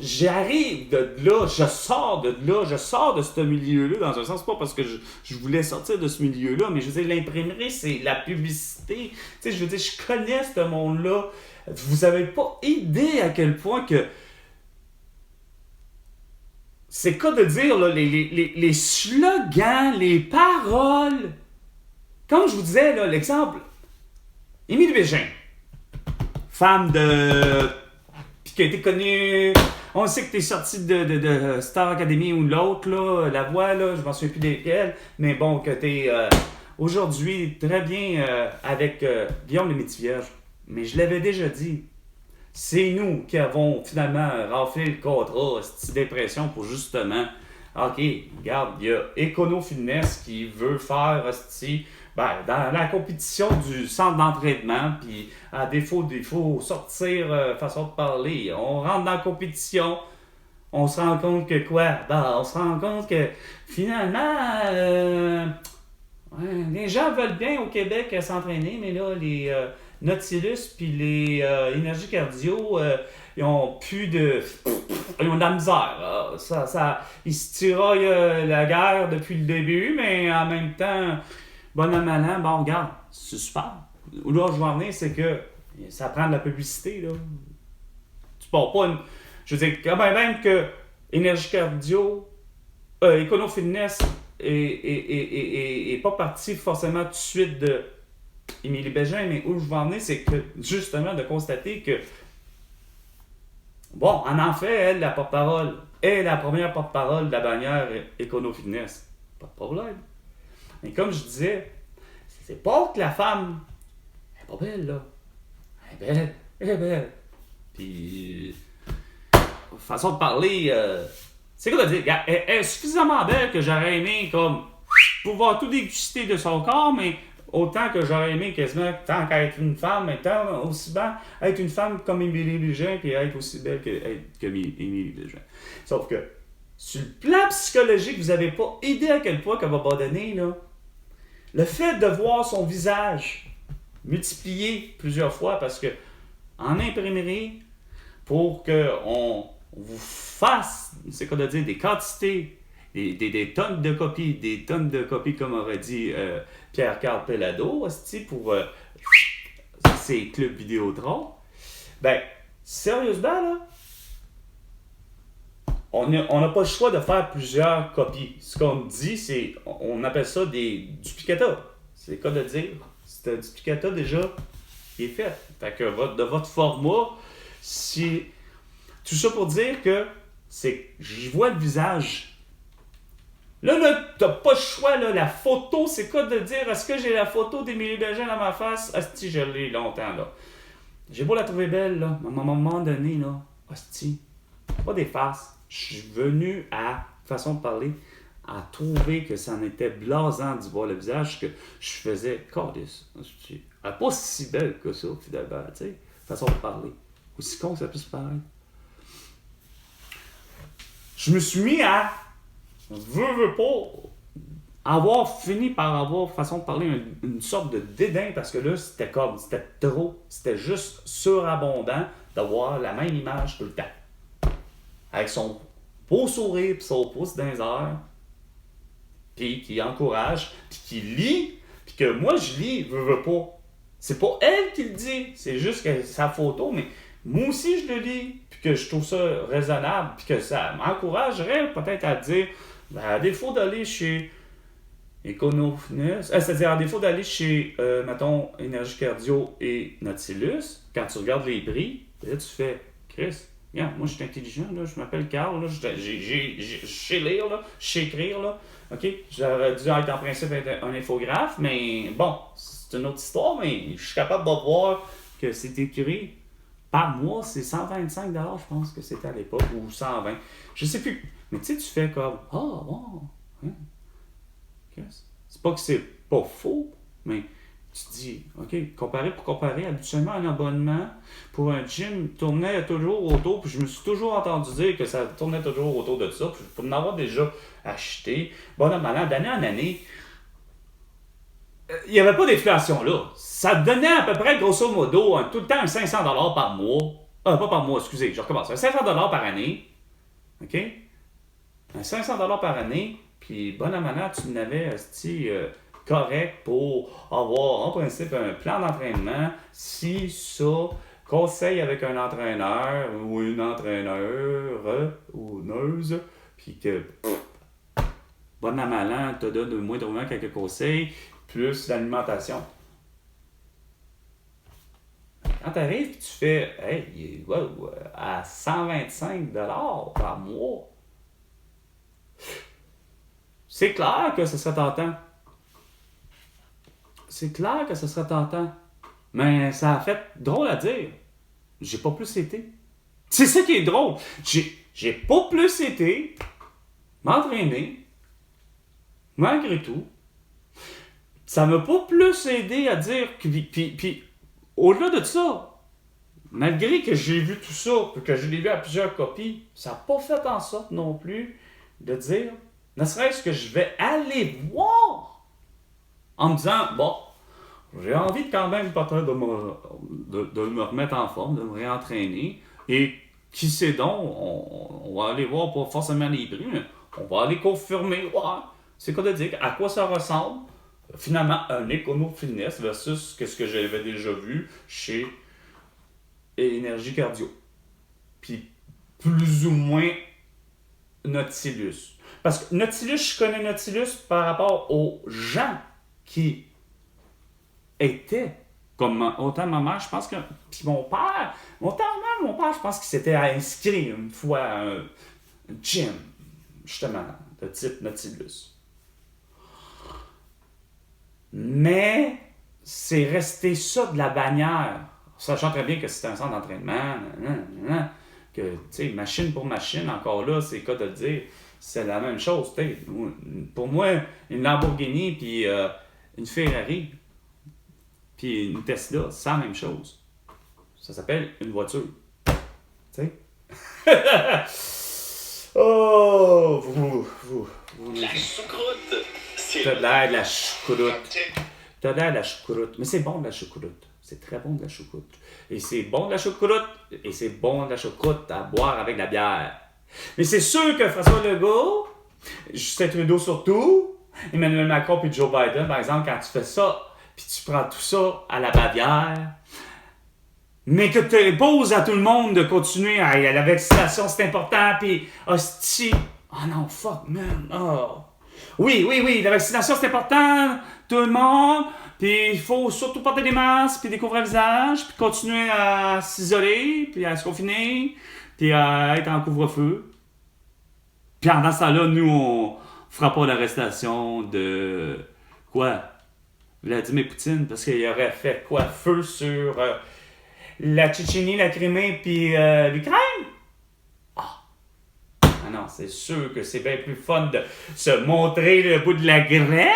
j'arrive de là, je sors de ce milieu-là, dans un sens, pas parce que je voulais sortir de ce milieu-là, mais je veux dire, l'imprimerie, c'est la publicité. Tu sais, je veux dire, je connais ce monde-là. Vous avez pas idée à quel point que c'est quoi de dire, là, les slogans, les paroles. Comme je vous disais, là, l'exemple, Émilie Bégin, femme de qui a été connu. On sait que tu es sorti de Star Academy ou de l'autre, là, La Voix, là, je m'en souviens plus desquels, mais bon, que tu es aujourd'hui très bien avec Guillaume le Métis-Vierge. Mais je l'avais déjà dit, c'est nous qui avons finalement raflé le contrat, cette dépression pour justement, OK, regarde, il y a Econo Fitness qui veut faire, dans la compétition du centre d'entraînement, puis à défaut, il faut sortir façon de parler. On rentre dans la compétition, on se rend compte que quoi? On se rend compte que finalement, les gens veulent bien au Québec s'entraîner, mais là, les Nautilus puis les énergies cardio, ils ont ils ont de la misère. Ils se tiraillent la guerre depuis le début, mais en même temps, bon an, mal an, bon, regarde, c'est super. Où là, je veux en venir, c'est que ça prend de la publicité, là. Tu pars pas une... Je veux dire, quand même que énergie cardio, Econo Fitness est pas parti forcément tout de suite de Émilie Bégin, mais où je veux en venir, c'est que justement de constater que bon, en fait, elle, la porte-parole, est la première porte-parole de la bannière Econo Fitness. Pas de problème. Mais comme je disais, c'est pas que la femme elle est pas belle, là. Elle est belle. Puis, façon de parler, c'est quoi de dire? Elle est suffisamment belle que j'aurais aimé comme pouvoir tout déguster de son corps, mais autant que j'aurais aimé quasiment, tant qu'à être une femme, mais tant aussi bien être une femme comme Émilie Bégin, puis être aussi belle que Émilie Bégin. Sauf que, sur le plan psychologique, vous n'avez pas idée à quel point qu'elle va abandonner, là. Le fait de voir son visage multiplié plusieurs fois, parce que en imprimerie, pour qu'on vous fasse, c'est quoi de dire, des quantités, des tonnes de copies, comme aurait dit Pierre-Carl Pellado, pour ces clubs Vidéotron, ben, sérieusement, là, on n'a pas le choix de faire plusieurs copies. Ce qu'on dit, c'est, on appelle ça des duplicata. C'est le cas de dire, c'est un duplicata déjà qui est fait. Fait que de votre format, c'est tout ça pour dire que j'y vois le visage. Là, t'as pas le choix, là, la photo, c'est quoi de dire, est-ce que j'ai la photo d'Émilie Bégin dans ma face? Asti, je l'ai longtemps, là. J'ai beau la trouver belle, là, mais à un moment donné, là, asti, pas des faces. Je suis venu à, façon de parler, à trouver que ça en était blasant d'y voir le visage, que je faisais, calice, elle n'est pas si belle que ça, finalement, tu sais, façon de parler. Aussi con que ça puisse paraître. Je me suis mis à, veux pas, avoir fini par avoir, façon de parler, une sorte de dédain, parce que là, c'était trop, c'était juste surabondant d'avoir la même image tout le temps. Avec son beau sourire, puis son pouce dans les airs, puis qui encourage, puis qui lit, puis que moi je lis, veux pas. C'est pas elle qui le dit, c'est juste que sa photo, mais moi aussi je le lis, puis que je trouve ça raisonnable, puis que ça m'encouragerait peut-être à dire, ben, à défaut d'aller chez Econo Fitness, c'est-à-dire à défaut d'aller chez, mettons, Énergie Cardio et Nautilus, quand tu regardes les prix, là tu fais, Chris, yeah, moi, je suis intelligent, là, je m'appelle Carl, là, je sais lire, là, je sais écrire, là, OK? J'aurais dû être en principe un infographe, mais bon, c'est une autre histoire, mais je suis capable de voir que c'est écrit par mois, c'est 125 $, je pense que c'était à l'époque, ou 120, je sais plus. Mais tu sais, tu fais comme, bon, hein? C'est pas que c'est pas faux, mais tu te dis, OK, comparer, habituellement un abonnement pour un gym tournait toujours autour, puis je me suis toujours entendu dire que ça tournait toujours autour de ça, puis pour en avoir déjà acheté, bon, normalement, d'année en année, il n'y avait pas d'inflation là. Ça donnait à peu près, grosso modo, tout le temps un 500 $ par mois. Pas par mois, excusez, je recommence. Un 500 $ par année, OK? Un 500 $ par année, puis bon an, mal an, tu n'avais, correct pour avoir en principe un plan d'entraînement, si ça, conseil avec un entraîneur ou une entraîneur ou neuse, puis que bon an mal an, te donne moindrement quelques conseils, plus l'alimentation. Quand tu arrives et tu fais, hey, wow, à 125 $ par mois, c'est clair que ce serait tentant. C'est clair que ce serait tentant. Mais ça a fait drôle à dire. J'ai pas plus été. C'est ça qui est drôle. J'ai pas plus été m'entraîner, malgré tout. Ça m'a pas plus aidé à dire que. Puis au-delà de ça, malgré que j'ai vu tout ça, et que je l'ai vu à plusieurs copies, ça n'a pas fait en sorte non plus de dire, ne serait-ce que je vais aller voir en me disant, bon, j'ai envie quand même peut-être de me remettre en forme, de me réentraîner, et qui sait donc, on va aller voir pas forcément les prix, mais on va aller confirmer, c'est quoi de dire, à quoi ça ressemble, finalement, un écono-fitness versus ce que j'avais déjà vu chez Énergie Cardio. Puis, plus ou moins, Nautilus. Parce que Nautilus, je connais Nautilus par rapport aux gens qui étaient, comme autant ma mère, je pense que, puis mon père, je pense qu'il s'était inscrit une fois à un gym, justement, de type Nautilus. Mais c'est resté ça de la bannière, sachant très bien que c'était un centre d'entraînement, que, tu sais, machine pour machine, encore là, c'est quoi de le dire, c'est la même chose, tu sais. Pour moi, une Lamborghini puis une Ferrari puis une Tesla, c'est la même chose. Ça s'appelle une voiture, tu sais. Oh, vous. La choucroute! T'as de l'air de la choucroute. T'as de l'air de la choucroute. Mais c'est bon de la choucroute. C'est très bon de la choucroute. Et c'est bon de la choucroute. Et c'est bon de la choucroute à boire avec de la bière. Mais c'est sûr que François Legault, Justin Trudeau surtout, Emmanuel Macron puis Joe Biden, par exemple, quand tu fais ça, puis tu prends tout ça à la Bavière, mais que tu imposes à tout le monde de continuer à la vaccination, c'est important, puis hostie. Oh non, fuck, man. Oh. Oui, la vaccination, c'est important, tout le monde, puis il faut surtout porter des masques, puis découvrir le visage, puis continuer à s'isoler, puis à se confiner, puis à être en couvre-feu. Puis pendant ce temps-là, nous, on fera pas l'arrestation de... Quoi? Vladimir Poutine, parce qu'il aurait fait quoi? Feu sur la Tchétchénie, la Crimée, puis l'Ukraine? Ah non, c'est sûr que c'est bien plus fun de se montrer le bout de la graine,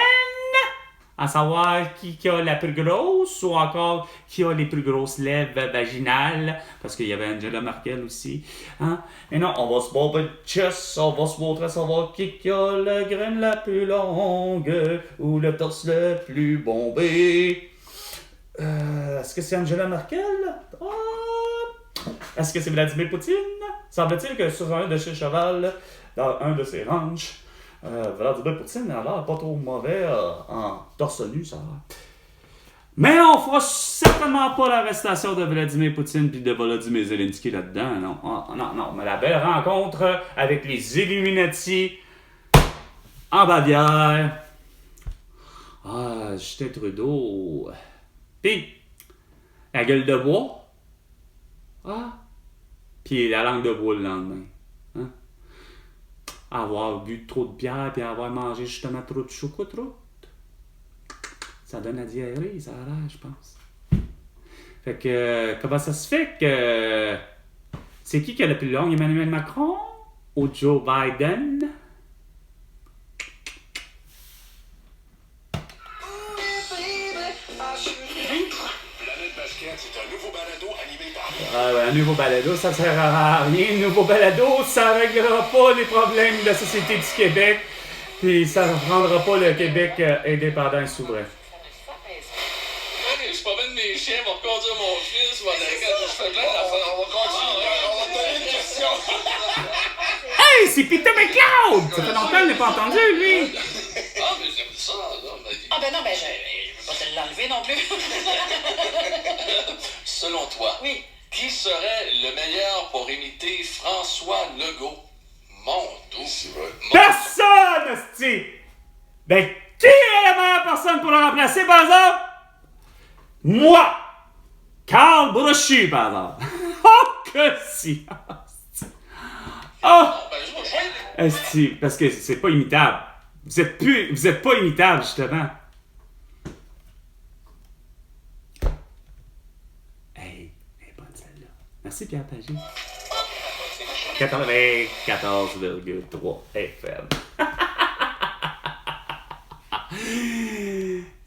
à savoir qui a la plus grosse, ou encore qui a les plus grosses lèvres vaginales, parce qu'il y avait Angela Merkel aussi. Hein? Mais non, on va se montrer le chest, on va se montrer à savoir qui a la graine la plus longue, ou le torse le plus bombé. Est-ce que c'est Angela Merkel? Est-ce que c'est Vladimir Poutine? Semble-t-il que sur un de chez Cheval, dans un de ses ranchs, Vladimir Poutine a l'air pas trop mauvais en torse nu, ça a l'air. Mais on fera certainement pas l'arrestation de Vladimir Poutine puis de Volodymyr Zelensky là-dedans, non. Mais la belle rencontre avec les Illuminati en Bavière. Justin Trudeau. Puis, la gueule de bois. Puis la langue de bois le lendemain. Hein? Avoir bu trop de bière puis avoir mangé justement trop de choucroute. Ça donne la diarrhée, ça a l'air, je pense. Fait que, comment ça se fait que... C'est qui a la plus longue, Emmanuel Macron ou Joe Biden? C'est un nouveau balado animé par... Un nouveau balado, ça ne sert à rien. Un nouveau balado, ça ne réglera pas les problèmes de la société du Québec. Puis ça ne rendra pas le Québec indépendant et souverain. Je promène mes chiens pour conduire mon fils. Je fais plein d'affaires. On va continuer. On va te donner une question. Hey, c'est Peter McLeod! Ça fait longtemps que je l'ai pas entendu, lui. Mais j'aime ça. Ben non, je vais pas te l'enlever non plus. Selon toi, Oui. Qui serait le meilleur pour imiter François Legault? Mon Dieu. Personne, hostie! Ben, qui est la meilleure personne pour le remplacer, par exemple? Moi! Carl Brochu, par exemple. Oh, que si! Oh! Esti, parce que c'est pas imitable. Vous êtes pas imitable, justement. Hey, elle est bonne celle-là. Merci Pierre Pagé. 94,3 FM.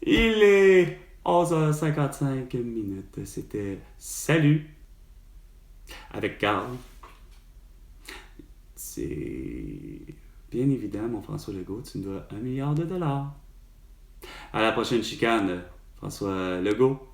Il est 11h55 minutes. C'était Salut avec Carl. C'est bien évident, mon François Legault, tu me dois $1 milliard. À la prochaine chicane, François Legault.